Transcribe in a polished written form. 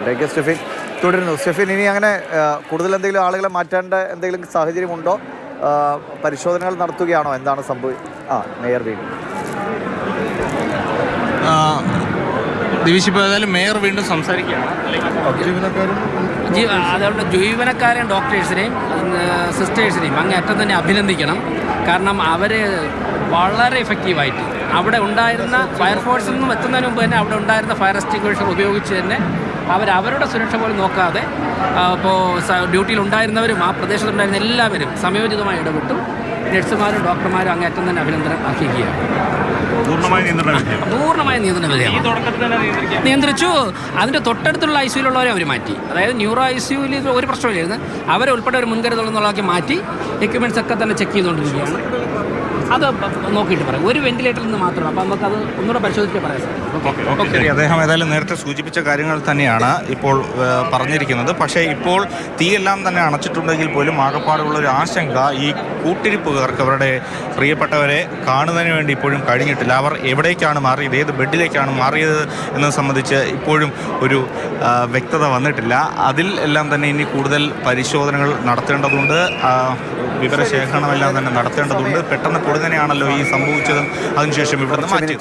സ്റ്റെഫിൻ തുടരുന്നു. സ്റ്റെഫിൻ, ഇനി അങ്ങനെ കൂടുതൽ എന്തെങ്കിലും ആളുകളെ മാറ്റേണ്ട എന്തെങ്കിലും സാഹചര്യമുണ്ടോ? പരിശോധനകൾ നടത്തുകയാണോ? എന്താണ് മേയർ വീണ്ടും ദിവിഷ് ഇപ്പോൾ ഏതായാലും മേയർ വീണ്ടും സംസാരിക്കുകയാണ്. അതുകൊണ്ട് ജീവനക്കാരെയും ഡോക്ടേഴ്സിനെയും സിസ്റ്റേഴ്സിനെയും അങ്ങേയറ്റം തന്നെ അഭിനന്ദിക്കണം. കാരണം അവർ വളരെ എഫക്റ്റീവായിട്ട് അവിടെ ഉണ്ടായിരുന്ന ഫയർഫോഴ്സിൽ നിന്നും എത്തുന്നതിന് മുമ്പ് തന്നെ അവിടെ ഉണ്ടായിരുന്ന ഫയർ എക്സ്റ്റിംഗ്വിഷർ ഉപയോഗിച്ച് തന്നെ അവരുടെ സുരക്ഷ പോലും നോക്കാതെ ഇപ്പോൾ ഡ്യൂട്ടിയിൽ ഉണ്ടായിരുന്നവരും ആ പ്രദേശത്തുണ്ടായിരുന്ന എല്ലാവരും സമയോചിതമായി ഇടപെട്ടു. നഴ്സുമാരും ഡോക്ടർമാരും അങ്ങേറ്റം തന്നെ അഭിനന്ദനം അർഹിക്കുകയാണ്. പൂർണ്ണമായ നിയന്ത്രണ വിധേയമാണ്. നിയന്ത്രിച്ചു. അതിൻ്റെ തൊട്ടടുത്തുള്ള ICUവിലുള്ളവരെ അവർ മാറ്റി. അതായത് ന്യൂറോ ICUവിൽ ഒരു പ്രശ്നമില്ലായിരുന്നു. അവരെ ഉൾപ്പെടെ ഒരു മുൻകരുതൽ എന്നുള്ളതാക്കി മാറ്റി എക്യുപ്മെൻറ്റ്സ് ഒക്കെ തന്നെ ചെക്ക് ചെയ്തുകൊണ്ടിരിക്കുകയാണ്. അത് നോക്കിയിട്ട് പറയാം. ഒരു വെന്റിലേറ്ററിൽ നിന്ന് മാത്രമാണ്. അപ്പോൾ നമുക്കത് ഒന്നുകൂടെ പരിശോധിച്ച് പറയാം. ശരി, അദ്ദേഹം ഏതായാലും നേരത്തെ സൂചിപ്പിച്ച കാര്യങ്ങൾ തന്നെയാണ് ഇപ്പോൾ പറഞ്ഞിരിക്കുന്നത്. പക്ഷേ ഇപ്പോൾ തീയെല്ലാം തന്നെ അണച്ചിട്ടുണ്ടെങ്കിൽ പോലും ആകപ്പാടുള്ള ഒരു ആശങ്ക ഈ കൂട്ടിരിപ്പുകാർക്ക് അവരുടെ പ്രിയപ്പെട്ടവരെ കാണുന്നതിന് വേണ്ടി ഇപ്പോഴും കഴിഞ്ഞിട്ടില്ല. അവർ എവിടേക്കാണ് മാറിയത്, ഏത് ബെഡിലേക്കാണ് മാറിയത് എന്നത് സംബന്ധിച്ച് ഇപ്പോഴും ഒരു വ്യക്തത വന്നിട്ടില്ല. അതിൽ എല്ലാം തന്നെ ഇനി കൂടുതൽ പരിശോധനകൾ നടത്തേണ്ടതുണ്ട്, വിവരശേഖരണമെല്ലാം തന്നെ നടത്തേണ്ടതുണ്ട്. പെട്ടെന്ന് പൊടുന്നനെയാണല്ലോ ഈ സംഭവിച്ചതും അതിനുശേഷം ഇവിടുന്ന് മാറ്റി